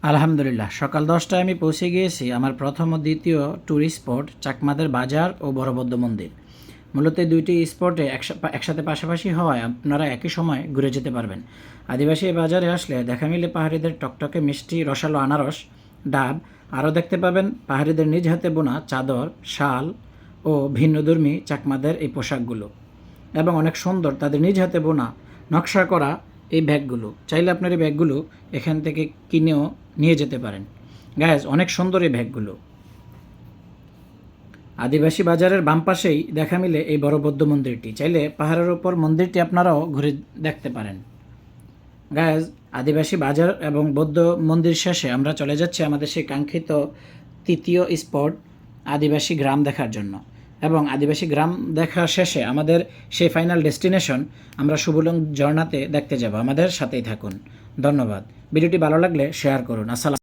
আলহামদুলিল্লাহ, সকাল 10টায় আমি পৌঁছে গিয়েছি আমার প্রথম ও দ্বিতীয় ট্যুরিস্ট স্পট চাকমাদের বাজার ও বড়বদ্ধ মন্দির। মূলত এই দুইটি স্পটে একসাথে পাশাপাশি হওয়ায় আপনারা একই সময় ঘুরে যেতে পারবেন। আদিবাসী এই বাজারে আসলে দেখা মিলে পাহাড়িদের টকটকে মিষ্টি রসালো আনারস, ডাব, আরও দেখতে পাবেন পাহাড়িদের নিজ হাতে বোনা চাদর, শাল ও ভিন্নধর্মী চাকমাদের এই পোশাকগুলো, এবং অনেক সুন্দর তাদের নিজ হাতে বোনা নকশা করা এই ব্যাগগুলো। চাইলে আপনার এই ব্যাগগুলো এখান থেকে কিনেও নিয়ে যেতে পারেন। গাইজ, অনেক সুন্দর এই ব্যাগগুলো। আদিবাসী বাজারের বাম পাশেই দেখা মিলে এই বড় বৌদ্ধ মন্দিরটি। চাইলে পাহাড়ের ওপর মন্দিরটি আপনারাও ঘুরে দেখতে পারেন। গাইজ, আদিবাসী বাজার এবং বৌদ্ধ মন্দির শেষে আমরা চলে যাচ্ছি আমাদের সেই কাঙ্ক্ষিত তৃতীয় স্পট আদিবাসী গ্রাম দেখার জন্য। এবং আদিবাসী গ্রাম দেখা শেষে আমাদের সেই ফাইনাল ডেস্টিনেশন আমরা শুভলং ঝর্ণাতে দেখতে যাব। আমাদের সাথেই থাকুন। ধন্যবাদ। ভিডিওটি ভালো লাগলে শেয়ার করুন। আসসালাম।